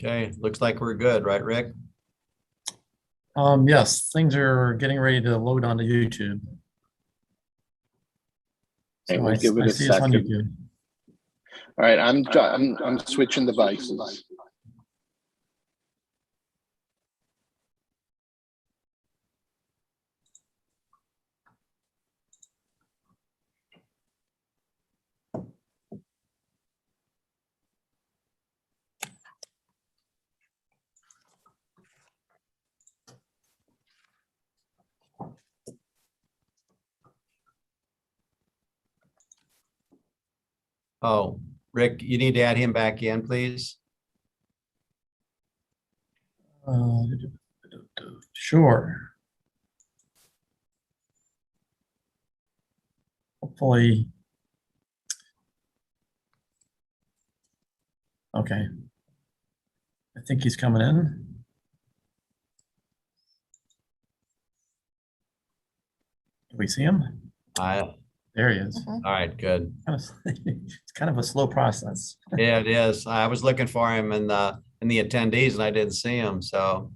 Okay, looks like we're good, right, Rick? Yes, things are getting ready to load onto YouTube. Okay, So we'll give it I a see us on second. YouTube. All right, I'm switching devices. Oh, Rick, you need to add him back in, please. Uh, Sure. Hopefully. Okay. I think he's coming in. Can we see him? All There he is. right, good. It's kind of a slow process. Yeah, it is. I was looking for him in the attendees and I didn't see him, so.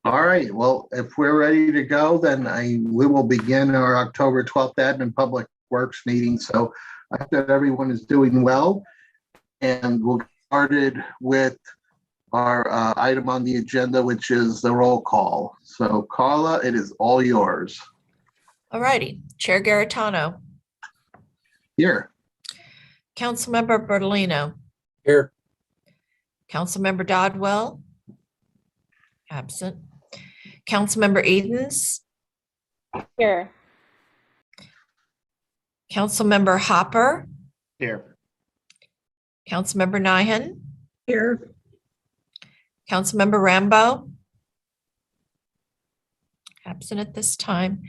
All right, well, if we're ready to go, then we will begin our October 12th Admin Public Works meeting. So I hope that everyone is doing well. And we'll get started with our item on the agenda, which is the roll call. So Carla, it is all yours. All righty. Chair Garitano, Here. Councilmember Bertolino, Here. Councilmember Dodwell, absent. Councilmember Edens, Here. Councilmember Hopper, Here. Councilmember Nyhan, Here. Councilmember Rambo, absent at this time.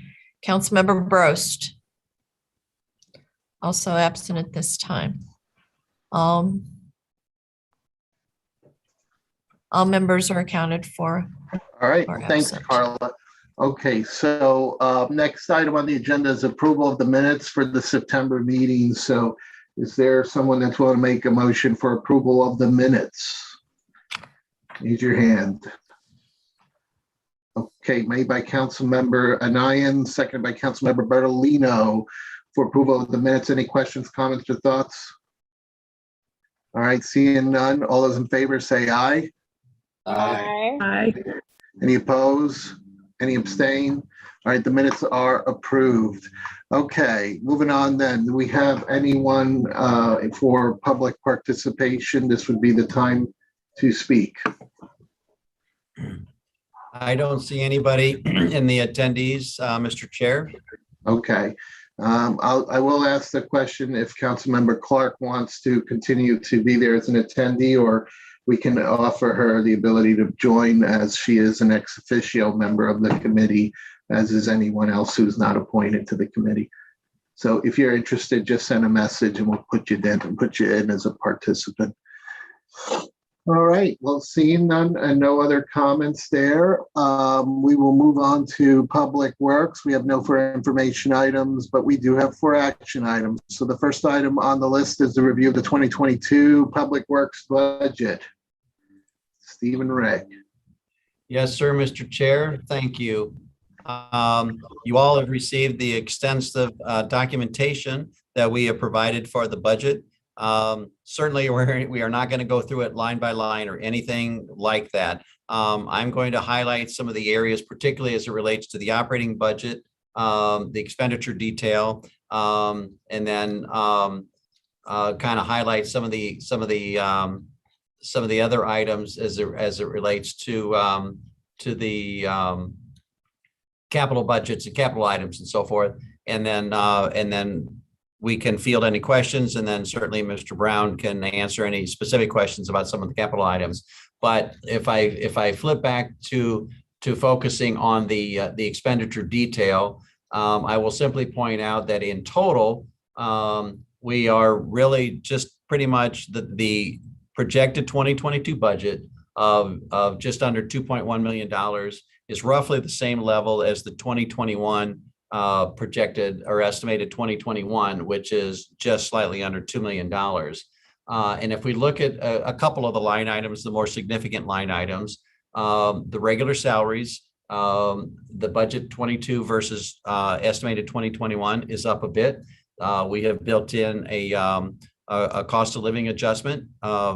Councilmember Brost, also absent at this time. All members are accounted for. All right, Or thanks, absent. Carla. Okay, so next item on the agenda is approval of the minutes for the September meeting. So is there someone that's willing to make a motion for approval of the minutes? Raise your hand. Okay, made by Councilmember Anayan, seconded by Councilmember Bertolino for approval of the minutes. Any questions, comments, or thoughts? All right, seeing none, all those in favor say aye. Aye. Any opposed? Any abstain? All right, the minutes are approved. Okay, moving on then. Do we have anyone for public participation? This would be the time to speak. I don't see anybody in the attendees, Mr. Chair. Okay. I will ask the question if Councilmember Clark wants to continue to be there as an attendee, or we can offer her the ability to join as she is an ex officio member of the committee, as is anyone else who's not appointed to the committee. So if you're interested, just send a message and we'll put you in as a participant. All right, well, seeing none and no other comments there, we will move on to Public Works. We have no further information items, but we do have 4 action items. So the first item on the list is the review of the 2022 Public Works budget. Stephen Rick. Yes, sir, Mr. Chair. Thank you. You all have received the extensive documentation that we have provided for the budget. Certainly, we are not going to go through it line by line or anything like that. I'm going to highlight some of the areas, particularly as it relates to the operating budget, the expenditure detail, and then kind of highlight some of the other items as it relates to the capital budgets and capital items and so forth. And then we can field any questions, and then certainly Mr. Brown can answer any specific questions about some of the capital items. But if I flip back to focusing on the expenditure detail, I will simply point out that in total, we are really just pretty much the projected 2022 budget of just under $2.1 million is roughly the same level as the 2021 projected or estimated 2021, which is just slightly under $2 million. And if we look at a couple of the line items, the more significant line items, the regular salaries, the budget 22 versus estimated 2021 is up a bit. We have built in a cost of living adjustment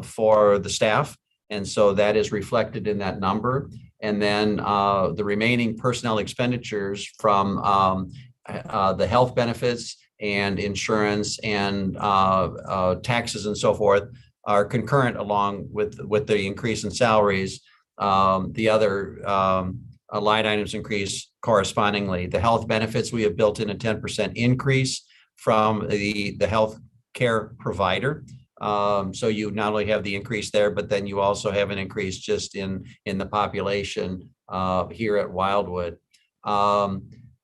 for the staff. And so that is reflected in that number. And then the remaining personnel expenditures from the health benefits and insurance and taxes and so forth are concurrent along with the increase in salaries. The other line items increase correspondingly. The health benefits, we have built in a 10% increase from the health care provider. So you not only have the increase there, but then you also have an increase just in the population here at Wildwood.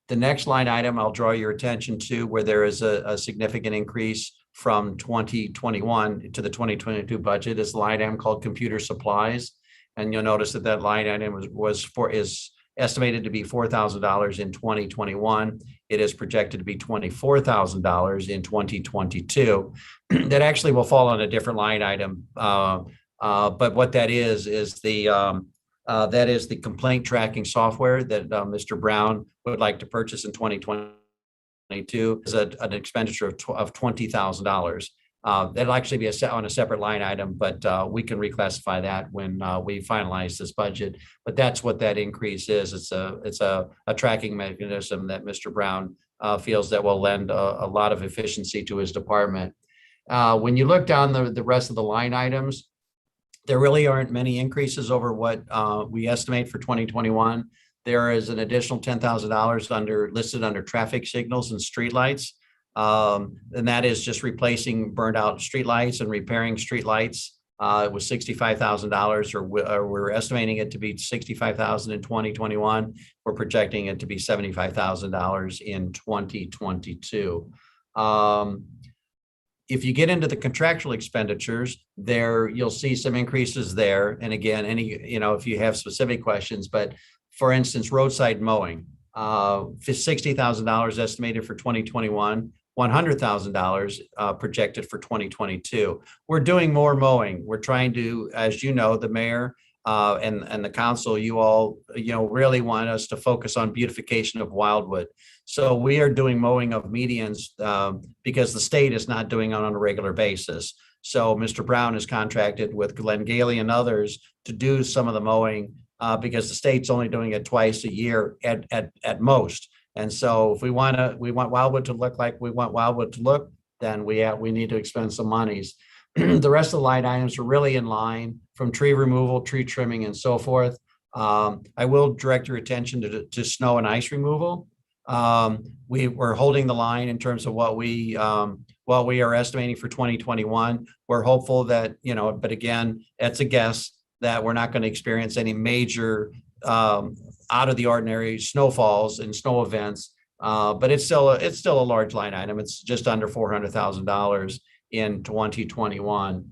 The next line item I'll draw your attention to, where there is a significant increase from 2021 to the 2022 budget, is the line item called computer supplies. And you'll notice that that line item is estimated to be $4,000 in 2021. It is projected to be $24,000 in 2022. That actually will fall on a different line item. But what that is that is the complaint tracking software that Mr. Brown would like to purchase in 2022 is an expenditure of $20,000. That'll actually be on a separate line item, but we can reclassify that when we finalize this budget. But that's what that increase is. It's a tracking mechanism that Mr. Brown feels that will lend a lot of efficiency to his department. When you look down the rest of the line items, there really aren't many increases over what we estimate for 2021. There is an additional $10,000 listed under traffic signals and streetlights. And that is just replacing burned out streetlights and repairing streetlights. It was $65,000, or we're estimating it to be $65,000 in 2021. We're projecting it to be $75,000 in 2022. If you get into the contractual expenditures, there you'll see some increases there. And again, if you have specific questions, but for instance, roadside mowing, $60,000 estimated for 2021. $100,000 projected for 2022. We're doing more mowing. We're trying to, as you know, the mayor and the council, you all, really want us to focus on beautification of Wildwood. So we are doing mowing of medians because the state is not doing it on a regular basis. So Mr. Brown is contracted with Glenn Gailey and others to do some of the mowing because the state's only doing it twice a year at most. And so if we want Wildwood to look like we want Wildwood to look, then we need to expend some monies. The rest of the line items are really in line, from tree removal, tree trimming, and so forth. I will direct your attention to snow and ice removal. We're holding the line in terms of what we are estimating for 2021. We're hopeful that, but again, it's a guess that we're not going to experience any major out of the ordinary snowfalls and snow events, but it's still a large line item. It's just under $400,000 in 2021.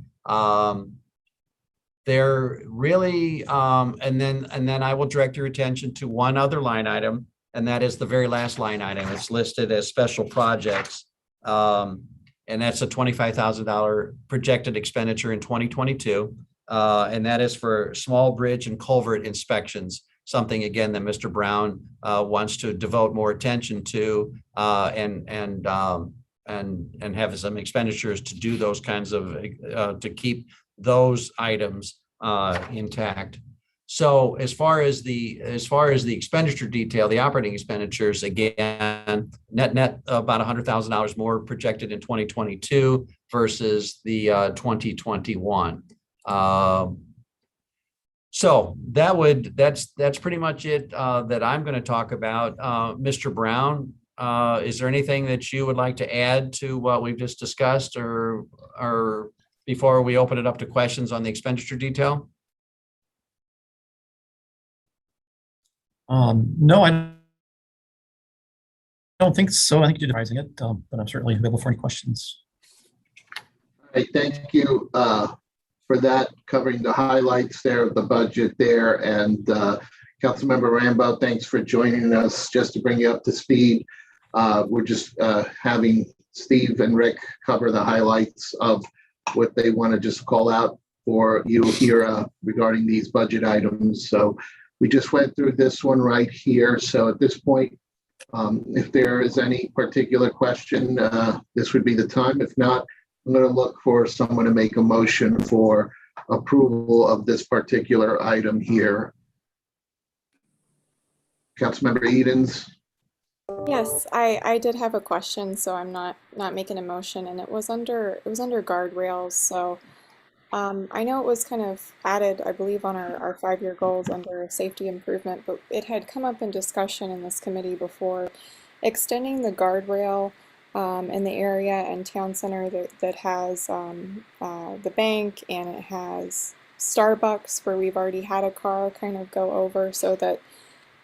They're really, and then I will direct your attention to one other line item, and that is the very last line item. It's listed as special projects, and that's a $25,000 projected expenditure in 2022. And that is for small bridge and culvert inspections, something again that Mr. Brown wants to devote more attention to and have some expenditures to do those kinds of to keep those items intact. So as far as the expenditure detail, the operating expenditures, again, net about $100,000 more projected in 2022 versus the 2021. So that's pretty much it that I'm going to talk about. Mr. Brown, is there anything that you would like to add to what we've just discussed, or before we open it up to questions on the expenditure detail? No, I don't think so. I think you're advising it, but I'm certainly available for any questions. All right, thank you for that, covering the highlights there of the budget there. And Councilmember Rambo, thanks for joining us. Just to bring you up to speed, We're just having Steve and Rick cover the highlights of what they want to just call out for you here regarding these budget items. So we just went through this one right here. So at this point, if there is any particular question, this would be the time. If not, I'm going to look for someone to make a motion for approval of this particular item here. Councilmember Edens. Yes, I did have a question, so I'm not making a motion, and it was under guardrails. So I know it was kind of added, I believe, on our 5-year goals under safety improvement, but it had come up in discussion in this committee before, extending the guardrail in the area and town center that has the bank, and it has Starbucks where we've already had a car kind of go over, so that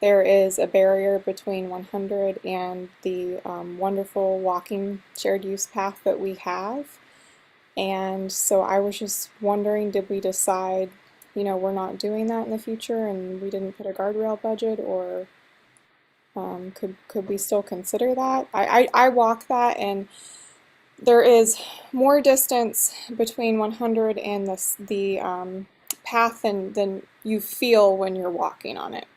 there is a barrier between 100 and the wonderful walking shared use path that we have. And so I was just wondering, did we decide, we're not doing that in the future and we didn't put a guardrail budget, or could we still consider that? I walk that, and there is more distance between 100 and the path than you feel when you're walking on it.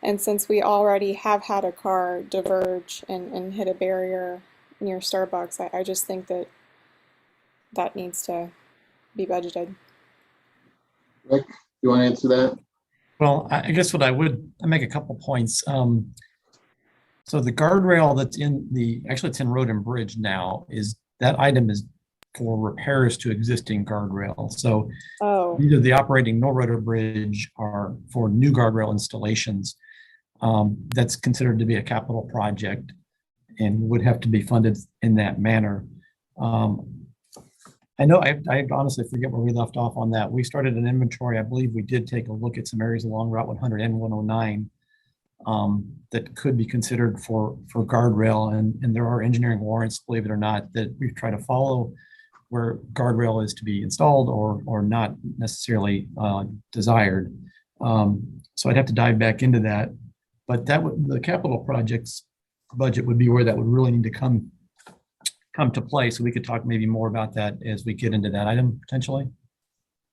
And since we already have had a car diverge and hit a barrier near Starbucks, I just think that needs to be budgeted. Rick, you want to answer that? Well, I guess I make a couple points. So the guardrail that's it's in Road and Bridge now, that item is for repairs to existing guardrails. So either the operating no road or bridge are for new guardrail installations. That's considered to be a capital project and would have to be funded in that manner. I know I honestly forget where we left off on that. We started an inventory. I believe we did take a look at some areas along Route 100 and 109 that could be considered for guardrail, and there are engineering warrants, believe it or not, that we try to follow where guardrail is to be installed or not necessarily desired. So I'd have to dive back into that. But the capital projects budget would be where that would really need to come to play. So we could talk maybe more about that as we get into that item potentially.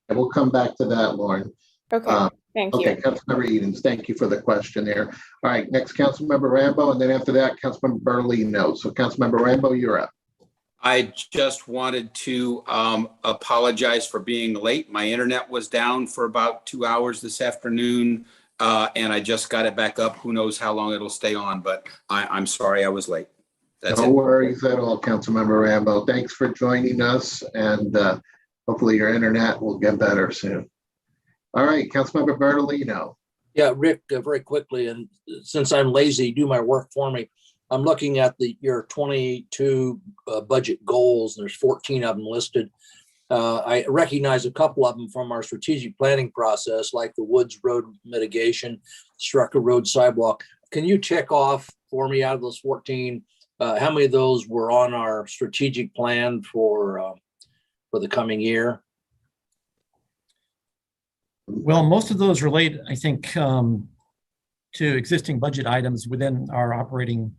And we'll come back to that, Lauren. Okay, thank you. Okay, Councilmember Edens, thank you for the question there. All right, next Councilmember Rambo, and then after that, Councilmember Bertolino. So Councilmember Rambo, you're up. I just wanted to apologize for being late. My internet was down for about 2 hours this afternoon. And I just got it back up. Who knows how long it'll stay on, but I'm sorry I was late. That's No it. worries at all, Councilmember Rambo. Thanks for joining us, and hopefully your internet will get better soon. All right, Councilmember Bertolino. Yeah, Rick, very quickly, and since I'm lazy, do my work for me. I'm looking at your 22 budget goals, and there's 14 of them listed. I recognize a couple of them from our strategic planning process, like the Woods Road mitigation, Strucker Road sidewalk. Can you check off for me out of those 14, how many of those were on our strategic plan for the coming year? Well, most of those relate, I think, to existing budget items within our operating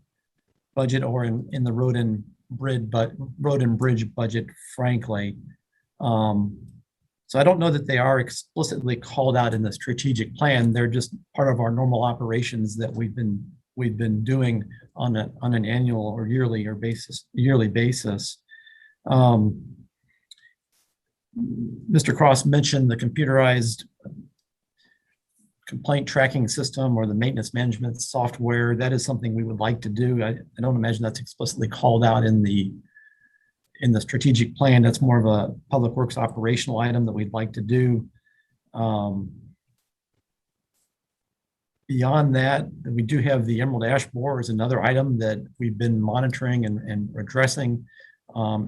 budget or in the road and bridge budget, frankly. So I don't know that they are explicitly called out in the strategic plan. They're just part of our normal operations that we've been doing on an annual or yearly basis. Mr. Cross mentioned the computerized complaint tracking system or the maintenance management software. That is something we would like to do. I don't imagine that's explicitly called out in the strategic plan. That's more of a public works operational item that we'd like to do. Beyond that, we do have the Emerald Ash Borer is another item that we've been monitoring and addressing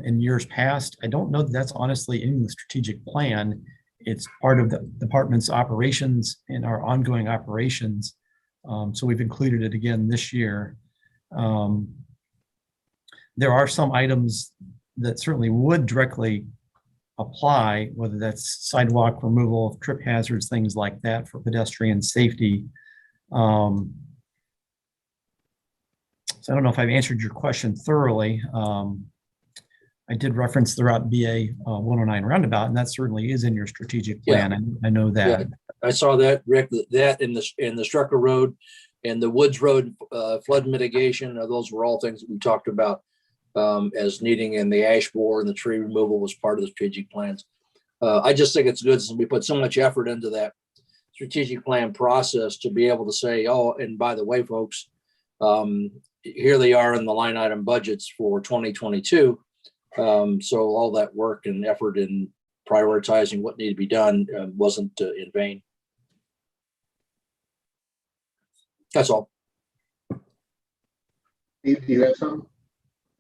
in years past. I don't know that that's honestly in the strategic plan. It's part of the department's operations and our ongoing operations. So we've included it again this year. There are some items that certainly would directly apply, whether that's sidewalk removal, trip hazards, things like that for pedestrian safety. So I don't know if I've answered your question thoroughly. I did reference the Route BA 109 roundabout, and that certainly is in your strategic plan. I know that. Yeah, I saw that, Rick, that in the Strucker Road and the Woods Road flood mitigation. Those were all things that we talked about as needing, and the ash borer and the tree removal was part of the strategic plans. I just think it's good since we put so much effort into that strategic plan process to be able to say, oh, and by the way, folks, here they are in the line item budgets for 2022. So all that work and effort in prioritizing what needed to be done wasn't in vain. That's all. Steve, do you have something?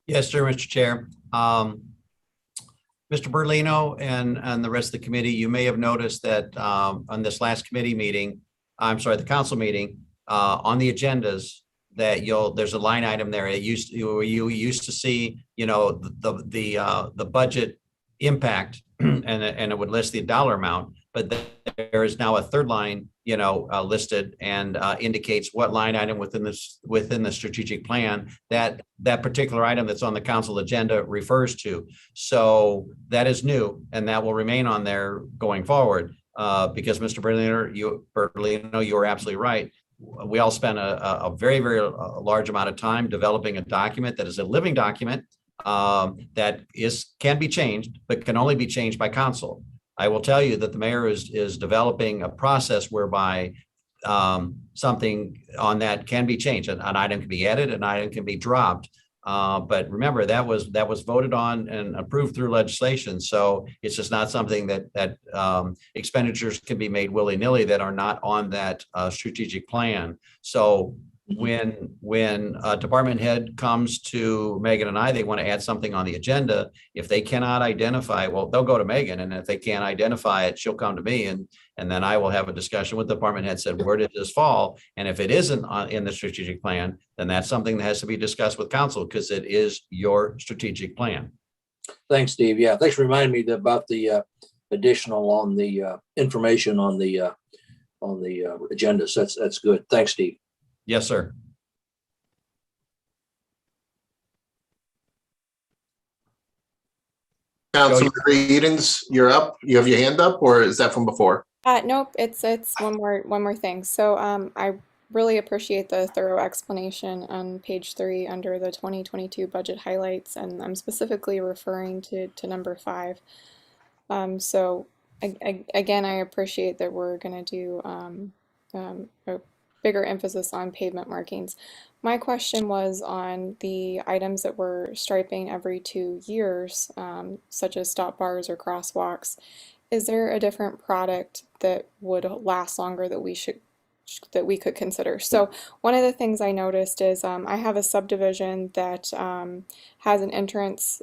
Yes, sir, Mr. Chair. Mr. Berlino and the rest of the committee, you may have noticed that on this last committee meeting, the council meeting, on the agendas, that there's a line item there. You used to see, the budget impact and it would list the dollar amount, but there is now a third line, listed and indicates what line item within the strategic plan that particular item that's on the council agenda refers to. So that is new, and that will remain on there going forward. Because Mr. Berlino, you are absolutely right. We all spent a very, very large amount of time developing a document that is a living document that can be changed, but can only be changed by council. I will tell you that the mayor is developing a process whereby something on that can be changed. An item can be added, an item can be dropped. But remember, that was voted on and approved through legislation. So it's just not something that expenditures can be made willy-nilly that are not on that strategic plan. So when a department head comes to Megan and I, they want to add something on the agenda. If they cannot identify, well, they'll go to Megan, and if they can't identify it, she'll come to me, and then I will have a discussion with the department head, said, where did this fall? And if it isn't in the strategic plan, then that's something that has to be discussed with council, because it is your strategic plan. Thanks, Steve. Yeah, thanks for reminding me about the additional on the information on the agendas. That's good. Thanks, Steve. Yes, sir. Councilmember Edens, you're up. You have your hand up, or is that from before? Nope, it's one more thing. So I really appreciate the thorough explanation on page 3 under the 2022 budget highlights, and I'm specifically referring to number 5. So again, I appreciate that we're going to do a bigger emphasis on pavement markings. My question was on the items that we're striping every 2 years, such as stop bars or crosswalks. Is there a different product that would last longer that we could consider? So one of the things I noticed is I have a subdivision that has an entrance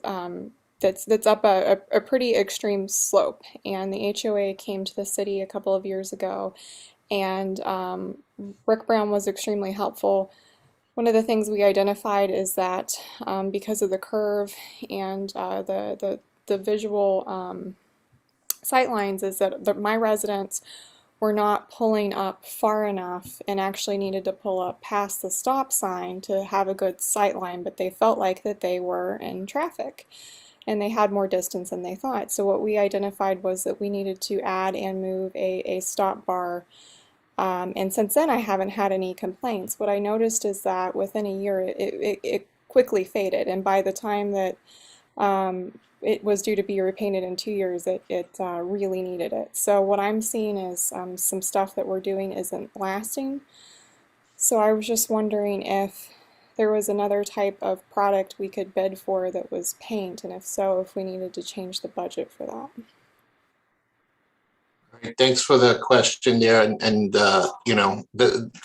that's up a pretty extreme slope, and the HOA came to the city a couple of years ago, and Rick Brown was extremely helpful. One of the things we identified is that because of the curve and the visual sight lines, is that my residents were not pulling up far enough and actually needed to pull up past the stop sign to have a good sight line, but they felt like that they were in traffic and they had more distance than they thought. So what we identified was that we needed to add and move a stop bar. And since then, I haven't had any complaints. What I noticed is that within a year, it quickly faded. And by the time that it was due to be repainted in 2 years, it really needed it. So what I'm seeing is some stuff that we're doing isn't lasting. So I was just wondering if there was another type of product we could bid for that was paint, and if so, if we needed to change the budget for that. Thanks for the question there, and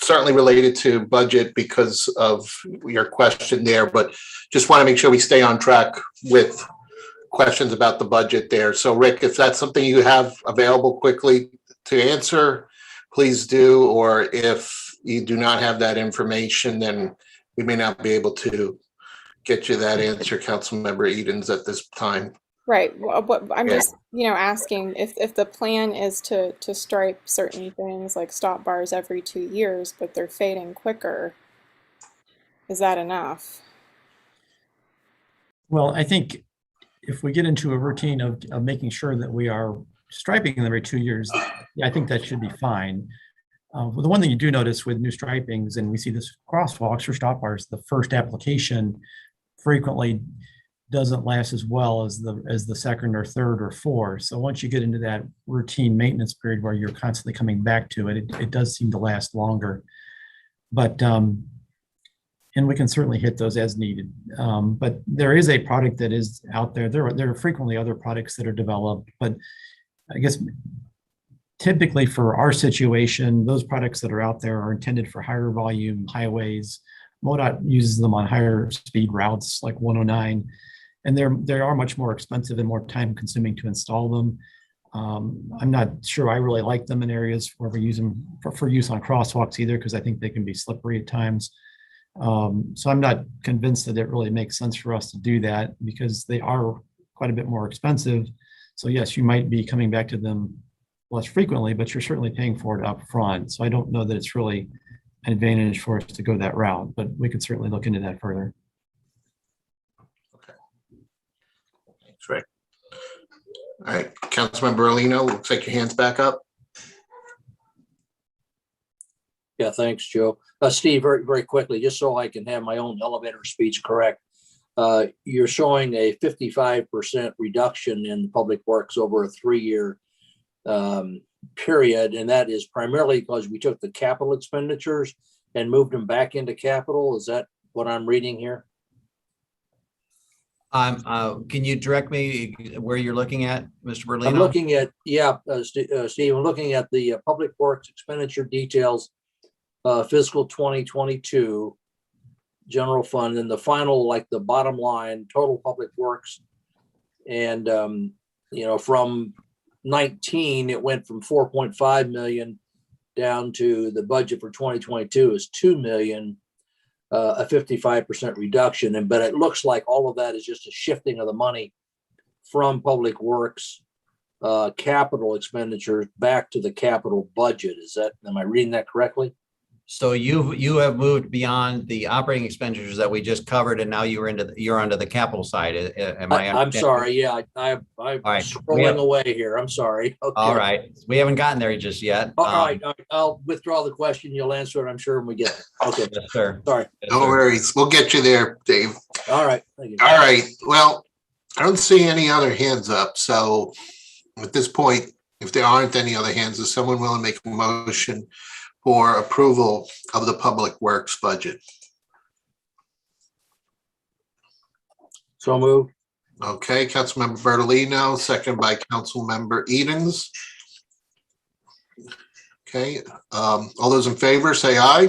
certainly related to budget because of your question there, but just want to make sure we stay on track with questions about the budget there. So Rick, if that's something you have available quickly to answer, please do, or if you do not have that information, then we may not be able to get you that answer, Councilmember Edens, at this time. Right. Well, I'm just, asking if the plan is to stripe certain things like stop bars every 2 years, but they're fading quicker. is that enough? Well, I think if we get into a routine of making sure that we are striping them every 2 years, yeah, I think that should be fine. Well, the one thing you do notice with new stripings, and we see this crosswalks or stop bars, the first application frequently doesn't last as well as the second or third or fourth. So once you get into that routine maintenance period where you're constantly coming back to it, it does seem to last longer. But and we can certainly hit those as needed. But there is a product that is out there. There are frequently other products that are developed, but I guess typically for our situation, those products that are out there are intended for higher volume highways. MoDOT uses them on higher speed routes like 109, and they are much more expensive and more time consuming to install them. I'm not sure I really like them in areas where we use them for use on crosswalks either, because I think they can be slippery at times. So I'm not convinced that it really makes sense for us to do that because they are quite a bit more expensive. So yes, you might be coming back to them less frequently, but you're certainly paying for it up front. So I don't know that it's really an advantage for us to go that route, but we could certainly look into that further. Okay. Thanks, Rick. All right, Councilmember Alino, looks like your hand's back up. Yeah, thanks, Joe. Steve, very, very quickly, just so I can have my own elevator speech correct. You're showing a 55% reduction in public works over a 3-year period, and that is primarily because we took the capital expenditures and moved them back into capital. Is that what I'm reading here? Can you direct me where you're looking at, Mr. Berlino? I'm looking at, Steve, I'm looking at the public works expenditure details, fiscal 2022 general fund, and the final, like the bottom line, total public works. And, from 19, it went from 4.5 million down to the budget for 2022 is 2 million, a 55% reduction. But it looks like all of that is just a shifting of the money from public works capital expenditures back to the capital budget. Am I reading that correctly? So you have moved beyond the operating expenditures that we just covered, and now you're under the capital side. Am I? I'm sorry. Yeah, I'm right. scrolling away here. I'm sorry. Okay. All right, we haven't gotten there just yet. All right. I'll withdraw the question. You'll answer it, I'm sure, when we get there. Okay. Yes, sir. Sorry. Yes, No sir. worries. We'll get you there, Dave. All right. Thank you. All right. Well, I don't see any other hands up. So at this point, if there aren't any other hands, is someone willing to make a motion for approval of the public works budget? So moved. Okay, Councilmember Bertolino, second by Councilmember Edens. Okay, all those in favor, say aye.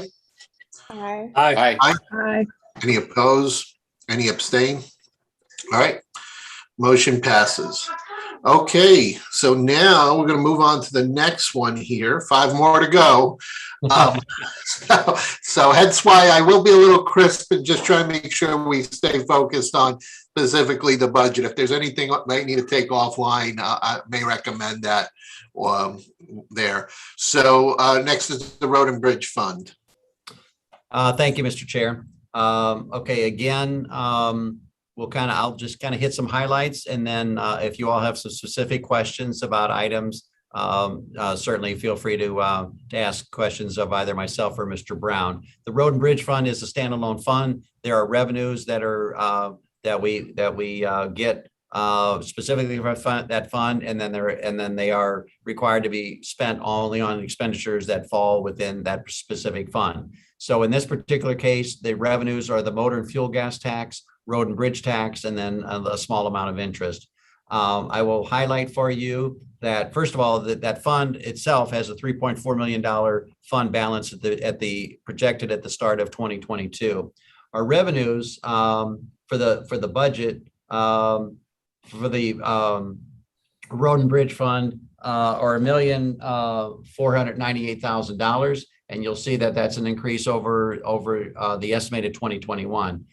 Aye. Aye. Aye. Any opposed? Any abstain? All right, motion passes. Okay, so now we're going to move on to the next one here. 5 more to go. So hence why I will be a little crisp and just try to make sure we stay focused on specifically the budget. If there's anything I might need to take offline, I may recommend that there. So next is the Road and Bridge Fund. Thank you, Mr. Chair. Okay, again, I'll just kind of hit some highlights, and then if you all have some specific questions about items, certainly feel free to ask questions of either myself or Mr. Brown. The Road and Bridge Fund is a standalone fund. There are revenues that are that we get specifically for that fund, and then they are required to be spent only on expenditures that fall within that specific fund. So in this particular case, the revenues are the motor and fuel gas tax, road and bridge tax, and then a small amount of interest. I will highlight for you that, first of all, that fund itself has a $3.4 million fund balance projected at the start of 2022. Our revenues for the budget for the road and bridge fund are $1,498,000, and you'll see that that's an increase over the estimated 2021.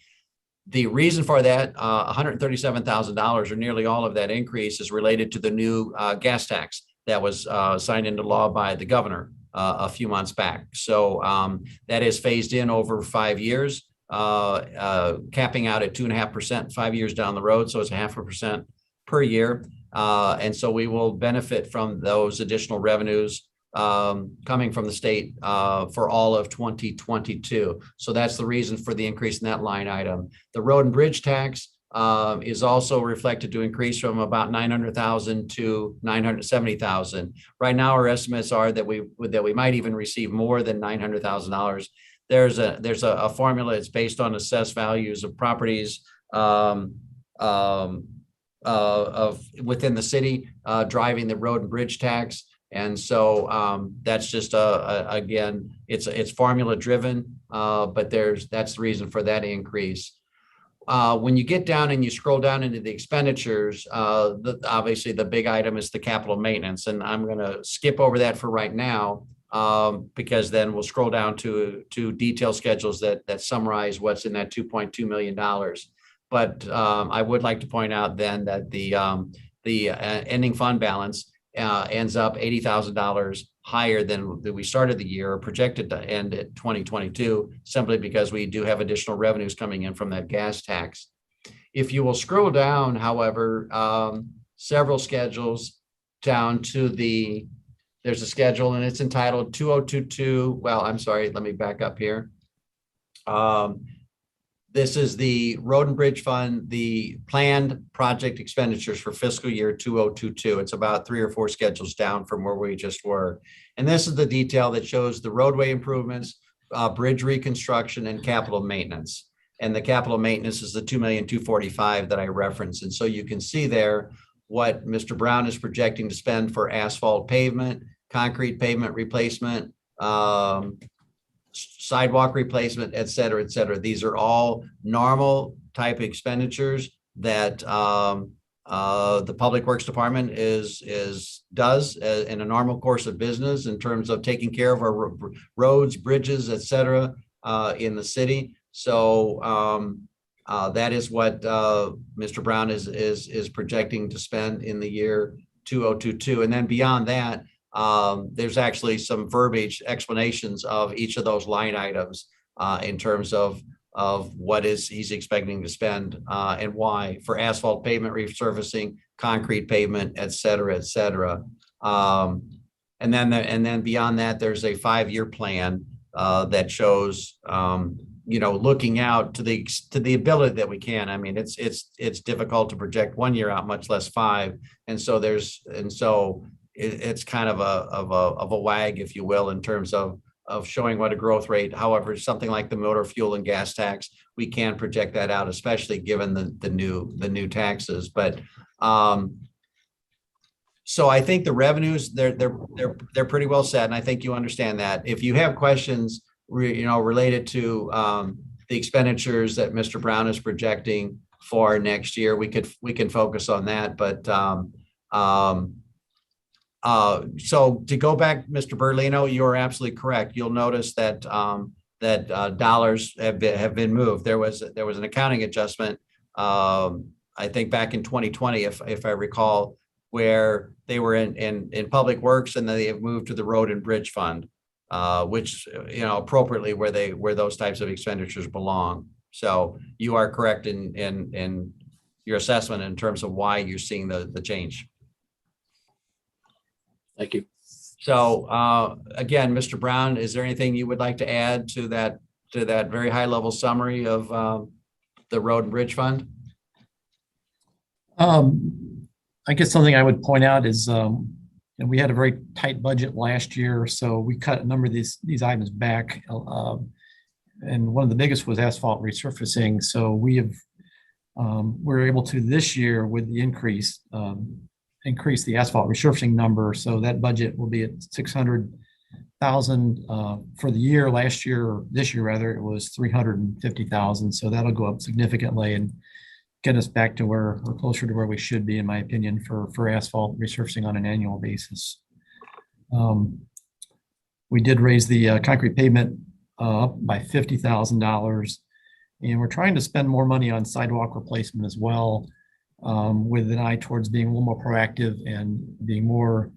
The reason for that, $137,000, or nearly all of that increase, is related to the new gas tax that was signed into law by the governor a few months back. So that is phased in over 5 years. capping out at 2.5% 5 years down the road. So it's 0.5% per year. And so we will benefit from those additional revenues coming from the state for all of 2022. So that's the reason for the increase in that line item. The road and bridge tax is also reflected to increase from about 900,000 to 970,000. Right now, our estimates are that we might even receive more than $900,000. There's a formula. It's based on assessed values of properties of within the city driving the road and bridge tax. And so that's just again, it's formula driven, but that's the reason for that increase. When you get down and you scroll down into the expenditures, obviously the big item is the capital maintenance, and I'm going to skip over that for right now because then we'll scroll down to detail schedules that summarize what's in that $2.2 million. But I would like to point out then that the ending fund balance ends up $80,000 higher than we started the year, or projected to end at 2022, simply because we do have additional revenues coming in from that gas tax. If you will scroll down, however, several schedules down to there's a schedule and it's entitled 2022. Well, I'm sorry, let me back up here. This is the Road and Bridge Fund, the planned project expenditures for fiscal year 2022. It's about 3 or 4 schedules down from where we just were. And this is the detail that shows the roadway improvements, bridge reconstruction, and capital maintenance. And the capital maintenance is the $2,245,000 that I referenced. And so you can see there what Mr. Brown is projecting to spend for asphalt pavement, concrete pavement replacement, sidewalk replacement, et cetera, et cetera. These are all normal type expenditures that the Public Works Department does in a normal course of business in terms of taking care of our roads, bridges, et cetera, in the city. So that is what Mr. Brown is projecting to spend in the year 2022. And then beyond that, there's actually some verbiage explanations of each of those line items in terms of what he's expecting to spend and why for asphalt pavement resurfacing, concrete pavement, et cetera, et cetera. And then beyond that, there's a 5-year plan that shows looking out to the ability that we can. I mean, it's difficult to project 1 year out, much less 5. And so it's kind of a wag, if you will, in terms of showing what a growth rate. However, something like the motor fuel and gas tax, we can project that out, especially given the new taxes. But so I think the revenues they're pretty well set, and I think you understand that. If you have questions, related to the expenditures that Mr. Brown is projecting for next year, we can focus on that. But so to go back, Mr. Berlino, you're absolutely correct. You'll notice that dollars have been moved. There was an accounting adjustment, I think back in 2020, if I recall, where they were in Public Works, and then they have moved to the Road and Bridge Fund, which appropriately where those types of expenditures belong. So you are correct in your assessment in terms of why you're seeing the change. Thank you. So again, Mr. Brown, is there anything you would like to add to that very high level summary of the Road and Bridge Fund? I guess something I would point out is we had a very tight budget last year, so we cut a number of these items back. And one of the biggest was asphalt resurfacing. So we're able to this year with the increase the asphalt resurfacing number. So that budget will be at $600,000 for the year. Last year, this year rather, it was $350,000. So that'll go up significantly and get us back to where we're closer to where we should be, in my opinion, for asphalt resurfacing on an annual basis. We did raise the concrete pavement up by $50,000, and we're trying to spend more money on sidewalk replacement as well, with an eye towards being a little more proactive and being more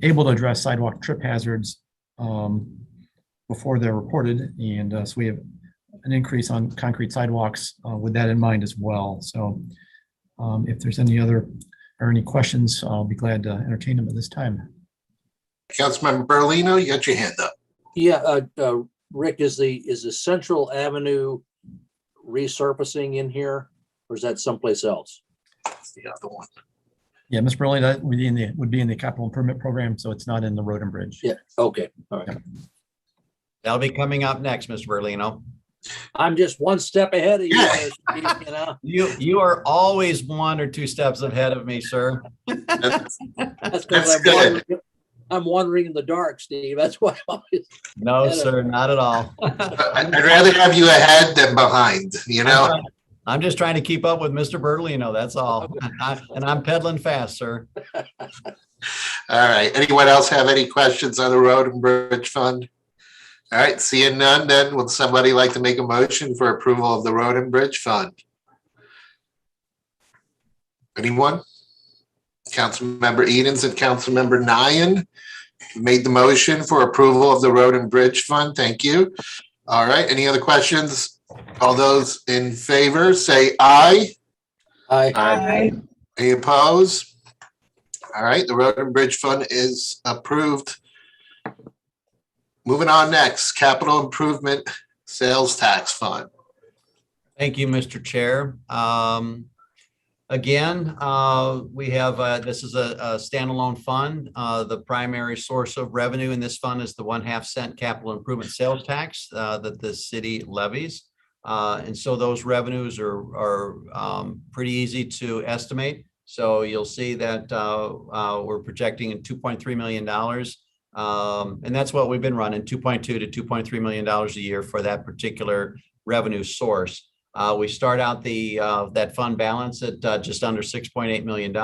able to address sidewalk trip hazards before they're reported. And so we have an increase on concrete sidewalks with that in mind as well. So if there's any other or any questions, I'll be glad to entertain them at this time. Councilmember Berlino, you got your hand up. Yeah, Rick, is the Central Avenue resurfacing in here, or is that someplace else? That's the other one. Yeah, Ms. Burley, that would be in the capital improvement program, so it's not in the road and bridge. Yeah, okay, all right. That'll be coming up next, Mr. Berlino. I'm just one step ahead of you, there, Steve, you know. You are always 1 or 2 steps ahead of me, sir. That's That's because good. I'm wandering in the dark, Steve. That's why I'm always. No, sir, not at all. I'd rather have you ahead than behind, you know? I'm just trying to keep up with Mr. Berlino, that's all. And I'm pedaling fast, sir. All right. Anyone else have any questions on the road and bridge fund? All right, seeing none, then would somebody like to make a motion for approval of the road and bridge fund? Anyone? Councilmember Edens and Councilmember Nyan made the motion for approval of the road and bridge fund. Thank you. All right, any other questions? All those in favor, say aye. Aye. Any opposed? All right, the road and bridge fund is approved. Moving on next, capital improvement sales tax fund. Thank you, Mr. Chair. Again, we have, this is a standalone fund. The primary source of revenue in this fund is the 1/2 cent capital improvement sales tax that the city levies. And so those revenues are pretty easy to estimate. So you'll see that we're projecting $2.3 million. And that's what we've been running, $2.2 to $2.3 million a year for that particular revenue source. We start out that fund balance at just under $6.8 million.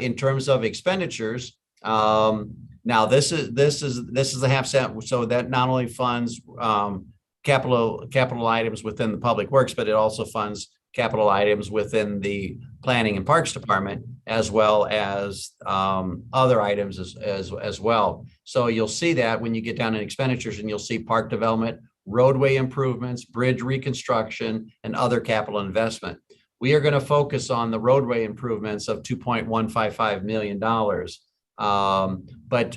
In terms of expenditures, now this is the 1/2 cent, so that not only funds capital items within the public works, but it also funds capital items within the planning and parks department, as well as other items as well. So you'll see that when you get down in expenditures, and you'll see park development, roadway improvements, bridge reconstruction, and other capital investment. We are going to focus on the roadway improvements of $2.155 million. But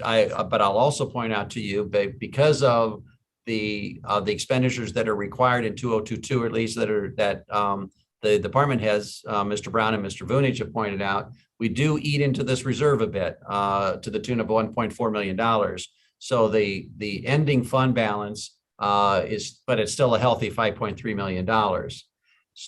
I'll also point out to you, because of the expenditures that are required in 2022, at least that the department heads, Mr. Brown and Mr. Vunich, have pointed out, we do eat into this reserve a bit to the tune of $1.4 million. So the ending fund balance but it's still a healthy $5.3 million.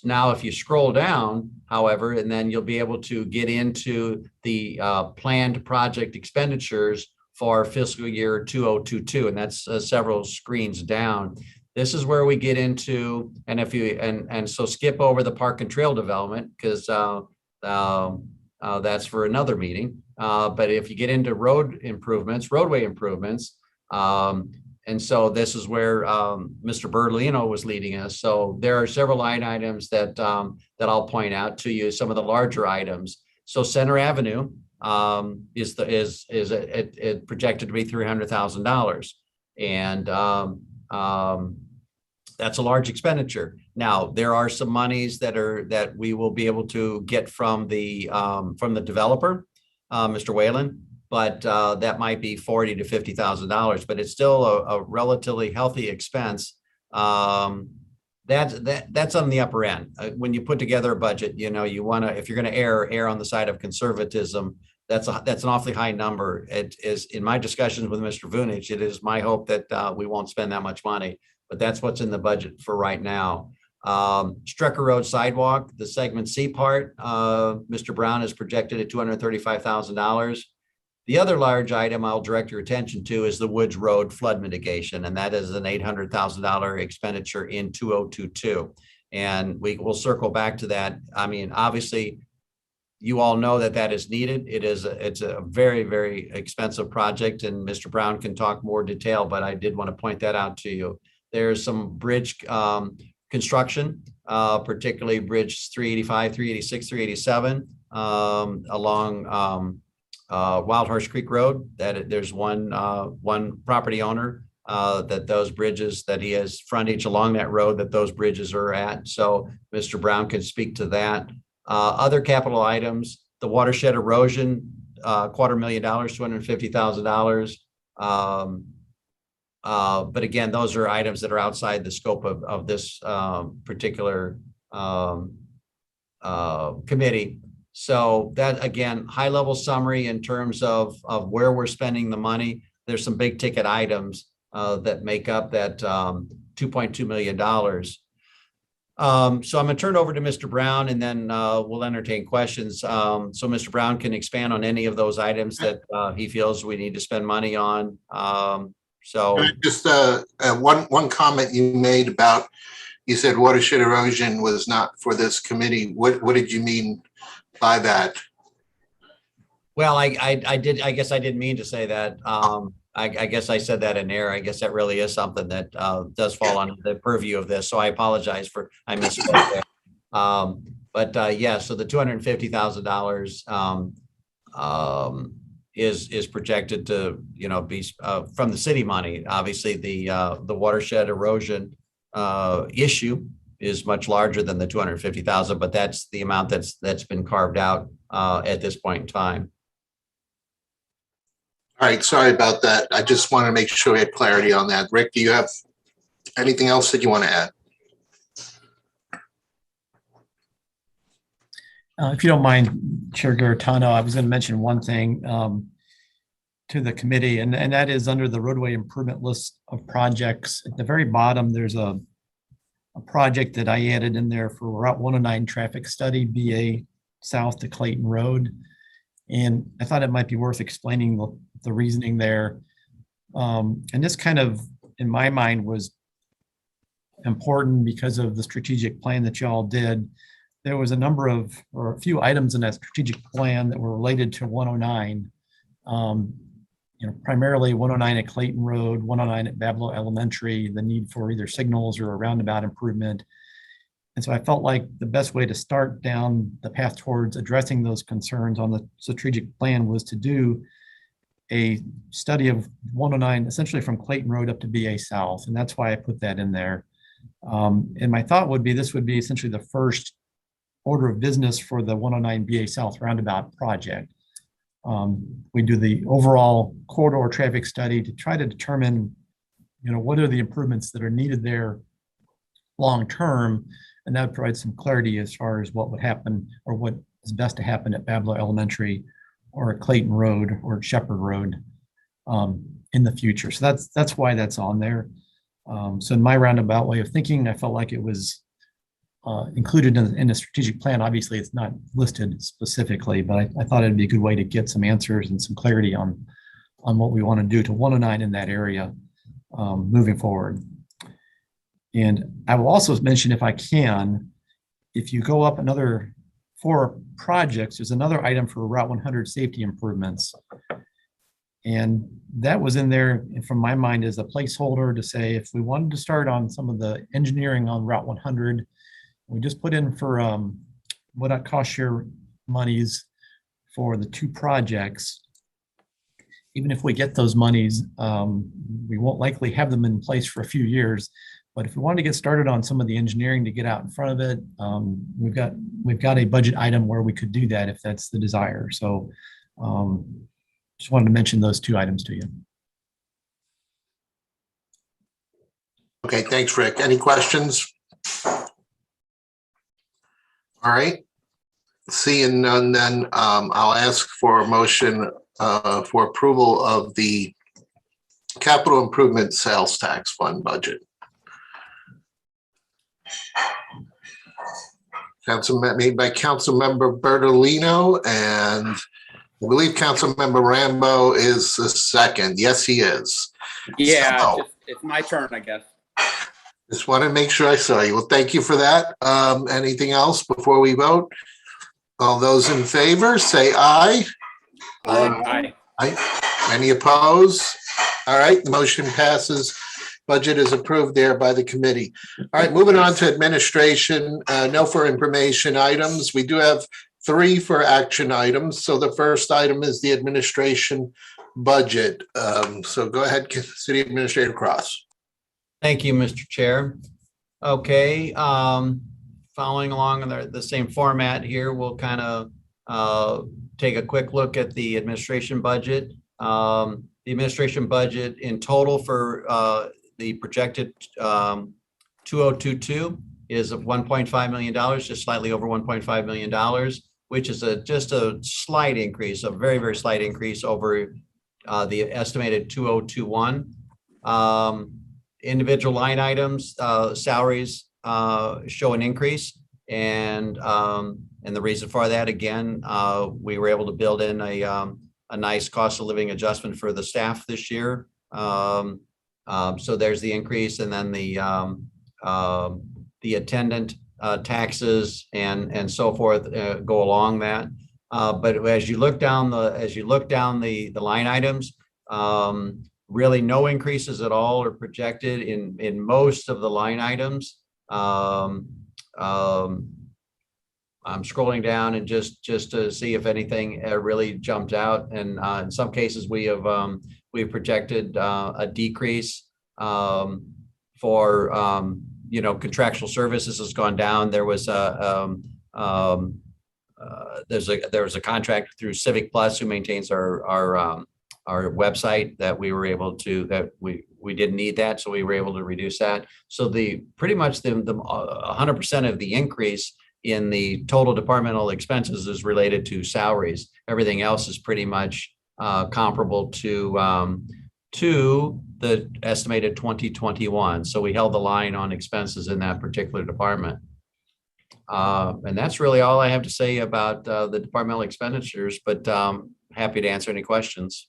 Now, if you scroll down, however, and then you'll be able to get into the planned project expenditures for fiscal year 2022, and that's several screens down. This is where we get into, and if you and so skip over the park and trail development, because that's for another meeting. But if you get into roadway improvements, and so this is where Mr. Berlino was leading us. So there are several line items that I'll point out to you, some of the larger items. So Center Avenue is projected to be $300,000, and that's a large expenditure. Now, there are some monies that we will be able to get from the developer, Mr. Whalen, but that might be $40,000 to $50,000, but it's still a relatively healthy expense. That's on the upper end. When you put together a budget, you want to, if you're going to err on the side of conservatism, that's an awfully high number. It is, in my discussions with Mr. Vunich, it is my hope that we won't spend that much money, but that's what's in the budget for right now. Strecker Road sidewalk, the segment C part, Mr. Brown is projected at $235,000. The other large item I'll direct your attention to is the Woods Road flood mitigation, and that is an $800,000 expenditure in 2022. And we will circle back to that. I mean, obviously, you all know that is needed. It's a very, very expensive project, and Mr. Brown can talk more detail, but I did want to point that out to you. There's some bridge construction, particularly Bridge 385, 386, 387 along Wild Horse Creek Road. That there's one property owner that those bridges, that he has frontage along that road, that those bridges are at. So Mr. Brown can speak to that. Other capital items, the watershed erosion, $250,000, $250,000. But again, those are items that are outside the scope of this particular committee. So that, again, high level summary in terms of where we're spending the money. There's some big ticket items that make up that $2.2 million. So I'm going to turn over to Mr. Brown, and then we'll entertain questions. So Mr. Brown can expand on any of those items that he feels we need to spend money on. So just one comment you made about, you said watershed erosion was not for this committee. What did you mean by that? Well, I guess I didn't mean to say that. I guess I said that in error. I guess that really is something that does fall under the purview of this. So I apologize for, I misspoke there. But yeah, so the $250,000 is projected to, be from the city money. Obviously, the watershed erosion issue is much larger than the 250,000, but that's the amount that's been carved out at this point in time. All right, sorry about that. I just want to make sure we had clarity on that. Rick, do you have anything else that you want to add? If you don't mind, Chair Garitano, I was going to mention one thing to the committee, and that is under the roadway improvement list of projects. At the very bottom, there's a project that I added in there for Route 109 traffic study, BA South to Clayton Road. And I thought it might be worth explaining the reasoning there. And this kind of, in my mind, was important because of the strategic plan that y'all did. There was a number of, or a few items in that strategic plan that were related to 109. Primarily 109 at Clayton Road, 109 at Bablow Elementary, the need for either signals or a roundabout improvement. And so I felt like the best way to start down the path towards addressing those concerns on the strategic plan was to do a study of 109, essentially from Clayton Road up to BA South. And that's why I put that in there. And my thought would be, this would be essentially the first order of business for the 109 BA South roundabout project. We do the overall corridor traffic study to try to determine, what are the improvements that are needed there long-term, and that would provide some clarity as far as what would happen or what is best to happen at Bablow Elementary or at Clayton Road or Shepherd Road in the future. So that's why that's on there. So in my roundabout way of thinking, I felt like it was included in the strategic plan. Obviously, it's not listed specifically, but I thought it'd be a good way to get some answers and some clarity on what we want to do to 109 in that area moving forward. And I will also mention, if I can, if you go up another 4 projects, there's another item for Route 100 safety improvements. And that was in there, from my mind, as a placeholder to say, if we wanted to start on some of the engineering on Route 100, we just put in for what our cost share monies for the 2 projects. Even if we get those monies, we won't likely have them in place for a few years. But if we wanted to get started on some of the engineering to get out in front of it, we've got a budget item where we could do that if that's the desire. So just wanted to mention those 2 items to you. Okay, thanks, Rick. Any questions? All right. Seeing none, then I'll ask for a motion for approval of the capital improvement sales tax fund budget. Made by Councilmember Bertolino, and I believe Councilmember Rambo is the second. Yes, he is. Yeah, So, it's my turn, I guess. just want to make sure I saw you. Well, thank you for that. Anything else before we vote? All those in favor, say aye. Aye. Aye. Any opposed? All right, the motion passes. Budget is approved there by the committee. All right, moving on to administration, no for information items. We do have 3 for action items. So the first item is the administration budget. So go ahead, City Administrator Cross. Thank you, Mr. Chair. Okay, following along in the same format here, we'll kind of take a quick look at the administration budget. The administration budget in total for the projected 2022 is of $1.5 million, just slightly over $1.5 million, which is just a slight increase, a very, very slight increase over the estimated 2021. Individual line items, salaries show an increase, and the reason for that, again, we were able to build in a nice cost of living adjustment for the staff this year. So there's the increase, and then the attendant taxes and so forth go along that. But as you look down the line items, really no increases at all are projected in most of the line items. I'm scrolling down and just to see if anything really jumped out. And in some cases we've projected a decrease for contractual services has gone down. There was there's a contract through Civic Plus who maintains our website that we were able to, we didn't need that, so we were able to reduce that. So pretty much the 100% of the increase in the total departmental expenses is related to salaries. Everything else is pretty much comparable to the estimated 2021. So we held the line on expenses in that particular department. And that's really all I have to say about the departmental expenditures, but happy to answer any questions.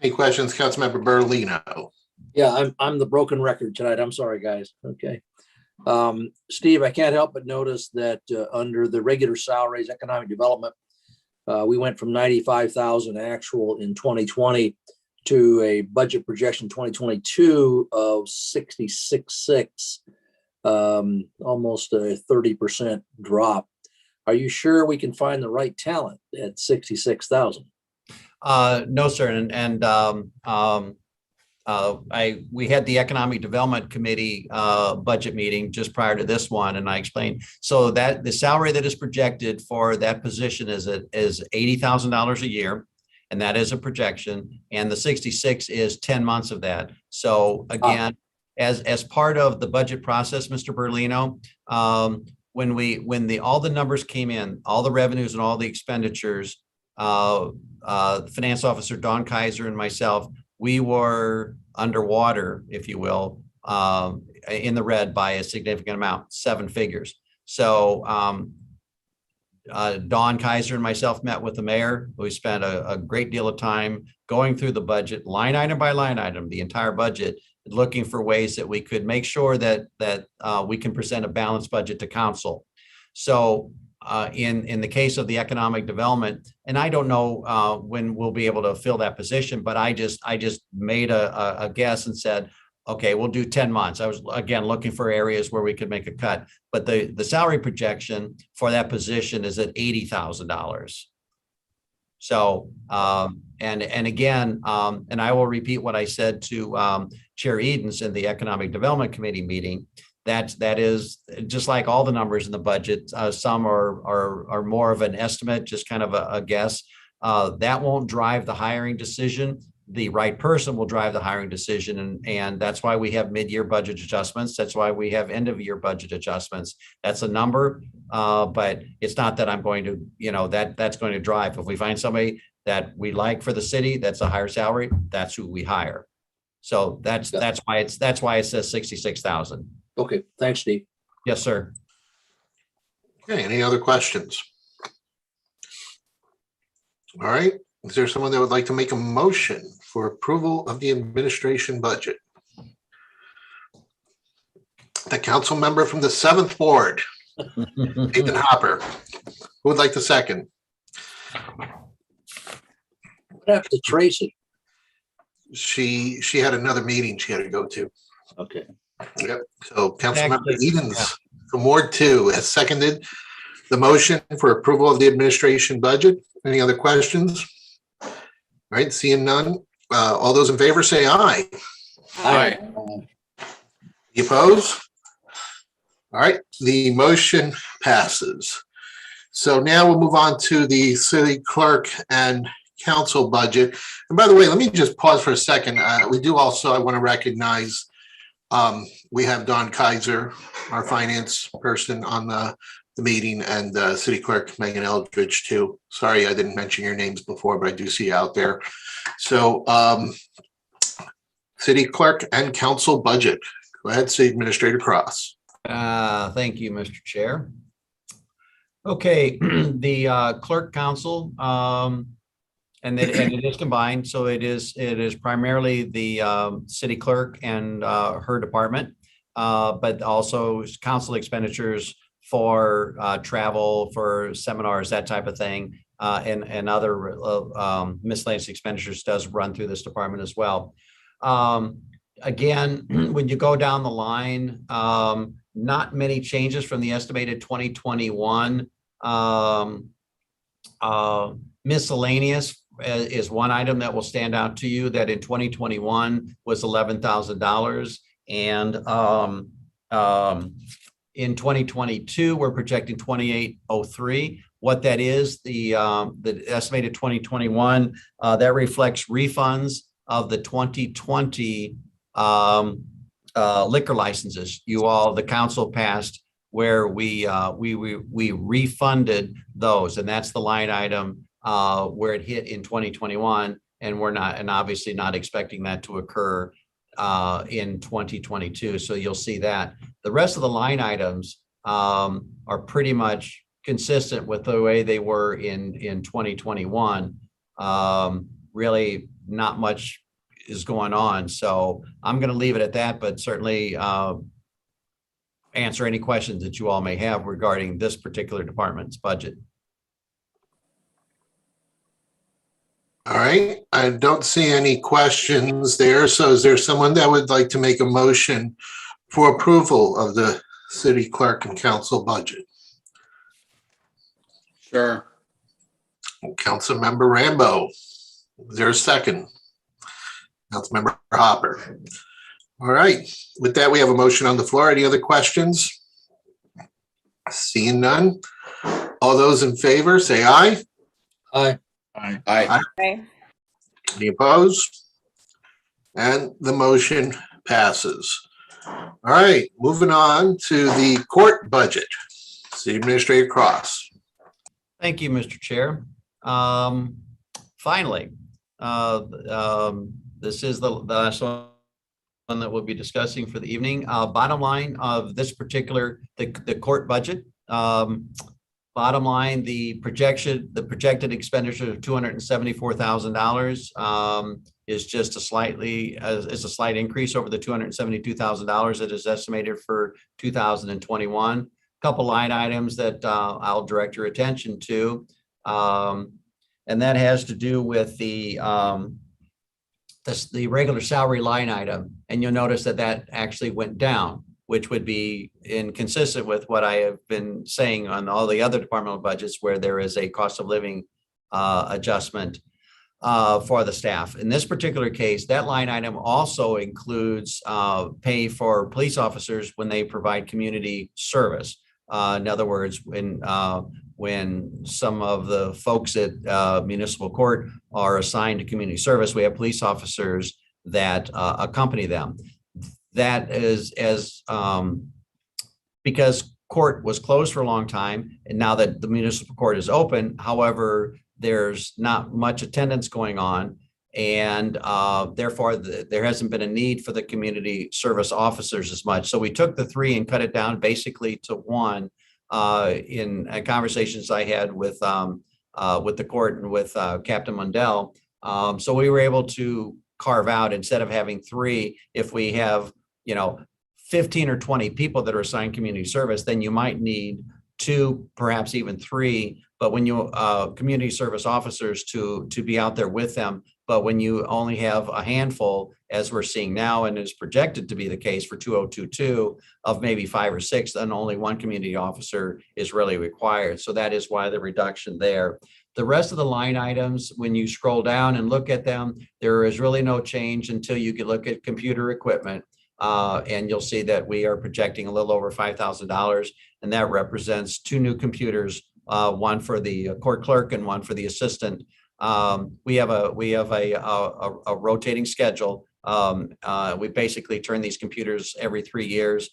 Any questions, Councilmember Berlino? Yeah, I'm the broken record tonight. I'm sorry, guys. Okay. Steve, I can't help but notice that under the regular salaries, economic development, we went from 95,000 actual in 2020 to a budget projection 2022 of 66.6, almost a 30% drop. Are you sure we can find the right talent at 66,000? No, sir. We had the Economic Development Committee budget meeting just prior to this one, and I explained so that the salary that is projected for that position is $80,000 a year, and that is a projection, and the 66 is 10 months of that. So again, as part of the budget process, Mr. Berlino, when all the numbers came in, all the revenues and all the expenditures, finance officer Don Kaiser and myself, we were underwater, if you will, in the red by a significant amount, 7 figures. So Don Kaiser and myself met with the mayor. We spent a great deal of time going through the budget, line item by line item, the entire budget, looking for ways that we could make sure that we can present a balanced budget to council. So in the case of the economic development, and I don't know when we'll be able to fill that position, but I just made a guess and said, okay, we'll do 10 months. I was again looking for areas where we could make a cut, but the salary projection for that position is at $80,000. So and again, and I will repeat what I said to Chair Edens in the Economic Development Committee meeting. That is just like all the numbers in the budget. Some are more of an estimate, just kind of a guess. That won't drive the hiring decision. The right person will drive the hiring decision, and that's why we have mid-year budget adjustments. That's why we have end-of-year budget adjustments. That's a number, but it's not that I'm going to, that's going to drive. If we find somebody that we like for the city, that's a higher salary, that's who we hire. So that's why it says 66,000. Okay, thanks, Steve. Yes, sir. Okay, any other questions? All right, is there someone that would like to make a motion for approval of the administration budget? The council member from the 7th Ward, Nathan Hopper. Who would like to second? What happened to Tracy? She had another meeting she had to go to. Okay. Yep. So Councilmember Edens from Ward 2 has seconded the motion for approval of the administration budget. Any other questions? right, seeing none. All those in favor say aye. Aye. You oppose? All right, the motion passes. So now we'll move on to the city clerk and council budget. And by the way, let me just pause for a second. We do also, I want to recognize, we have Don Kaiser, our finance person on the meeting, and city clerk Megan Eldridge too. Sorry, I didn't mention your names before, but I do see you out there. So city clerk and council budget. Go ahead, City Administrator Cross. Thank you, Mr. Chair. Okay, the clerk council, and it is combined, so it is primarily the city clerk and her department, but also council expenditures for travel, for seminars, that type of thing, and other miscellaneous expenditures does run through this department as well. Again, when you go down the line, not many changes from the estimated 2021. Miscellaneous is one item that will stand out to you that in 2021 was $11,000, and in 2022 we're projecting 2803. What that is, the estimated 2021 that reflects refunds of the 2020 liquor licenses the council passed, where we refunded those, and that's the line item where it hit in 2021, and we're not, and obviously not expecting that to occur in 2022. So you'll see that the rest of the line items are pretty much consistent with the way they were in 2021. Really not much is going on, so I'm going to leave it at that, but certainly answer any questions that you all may have regarding this particular department's budget. All right, I don't see any questions there. So is there someone that would like to make a motion for approval of the city clerk and council budget? Sure. Councilmember Rambo, is there a second? Councilmember Hopper. All right, with that, we have a motion on the floor. Any other questions? Seeing none. All those in favor say aye. Aye. Aye. Okay. Any opposed? And the motion passes. All right, moving on to the court budget. City Administrator Cross. Thank you, Mr. Chair. Finally, this is the last one that we'll be discussing for the evening. Bottom line of this particular, the court budget. Bottom line, the projected expenditure of $274,000 is just a slight increase over the $272,000 that is estimated for 2021. Couple line items that I'll direct your attention to, and that has to do with the regular salary line item, and you'll notice that actually went down, which would be inconsistent with what I have been saying on all the other departmental budgets where there is a cost of living adjustment for the staff. In this particular case, that line item also includes pay for police officers when they provide community service. In other words, when some of the folks at municipal court are assigned to community service, we have police officers that accompany them. That is because court was closed for a long time, and now that the municipal court is open, however, there's not much attendance going on, and therefore there hasn't been a need for the community service officers as much. So we took the 3 and cut it down basically to 1 in conversations I had with the court and with Captain Mundell. So we were able to carve out, instead of having 3, if we have 15 or 20 people that are assigned community service, then you might need 2, perhaps even 3. But when you community service officers to be out there with them, but when you only have a handful, as we're seeing now and is projected to be the case for 2022, of maybe 5 or 6, then only 1 community officer is really required. So that is why the reduction there. The rest of the line items, when you scroll down and look at them, there is really no change until you can look at computer equipment. And you'll see that we are projecting a little over $5,000, and that represents 2 new computers, one for the court clerk and one for the assistant. We have a rotating schedule. We basically turn these computers every 3 years.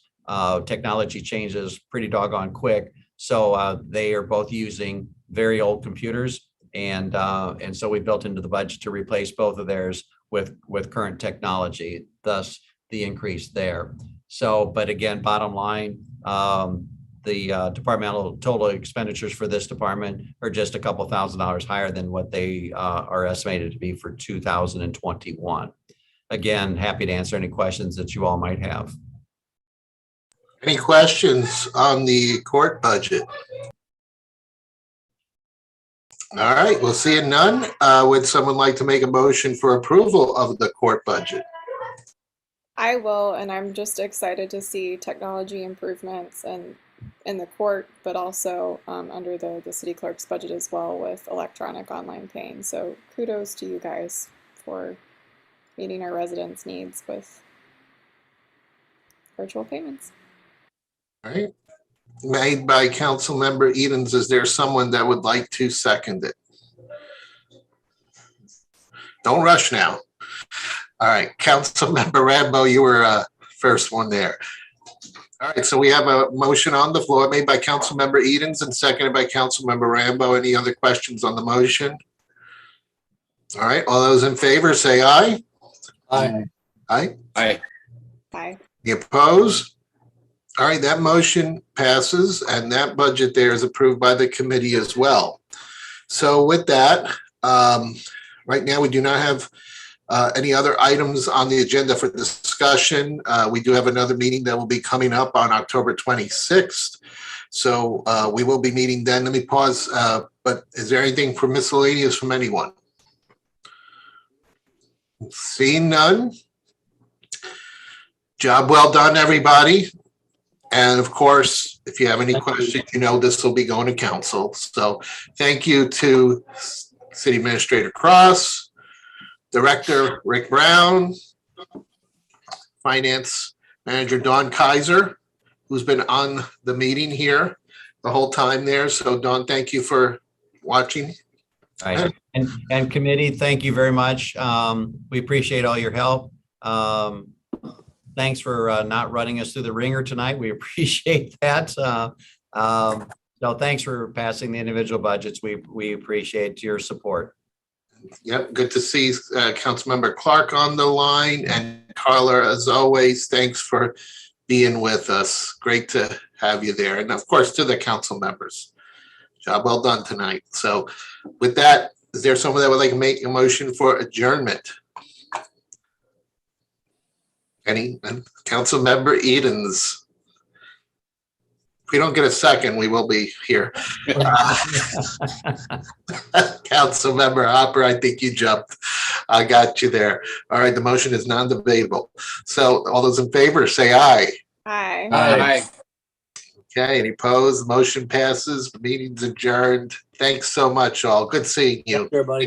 Technology changes pretty doggone quick. So they are both using very old computers. And so we built into the budget to replace both of theirs with current technology, thus the increase there. So, but again, bottom line, the departmental total expenditures for this department are just a couple $1,000s higher than what they are estimated to be for 2021. Again, happy to answer any questions that you all might have. Any questions on the court budget? All right, we'll see none. Would someone like to make a motion for approval of the court budget? I will, and I'm just excited to see technology improvements and in the court, but also under the city clerk's budget as well with electronic online paying. So kudos to you guys for meeting our residents' needs with virtual payments. All right. Made by Councilmember Edens. Is there someone that would like to second it? Don't rush now. All right, Councilmember Rambo, you were first one there. All right, so we have a motion on the floor made by Councilmember Edens and seconded by Councilmember Rambo. Any other questions on the motion? All right, all those in favor say aye. Aye. Aye. Aye. Bye. You opposed? All right, that motion passes and that budget there is approved by the committee as well. So with that, right now we do not have any other items on the agenda for discussion. We do have another meeting that will be coming up on October 26th. So we will be meeting then. Let me pause. But is there anything for miscellaneous from anyone? Seeing none. Job well done, everybody. And of course, if you have any questions, you know this will be going to council. So thank you to City Administrator Cross, Director Rick Brown, Finance Manager Dawn Kaiser, who's been on the meeting here the whole time there. So Dawn, thank you for watching. Right. And committee, thank you very much. We appreciate all your help. Thanks for not running us through the ringer tonight. We appreciate that. So thanks for passing the individual budgets. We appreciate your support. Yep, good to see Councilmember Clark on the line, and Carla, as always, thanks for being with us. Great to have you there. And of course, to the council members. Job well done tonight. So with that, is there someone that would like to make a motion for adjournment? Any? Councilmember Edens. If we don't get a second, we will be here. Councilmember Hopper, I think you jumped. I got you there. All right, the motion is non-debatable. So all those in favor say aye. Aye. Aye. Okay, any opposed? Motion passes. Meeting's adjourned. Thanks so much, all. Good seeing you. Everybody.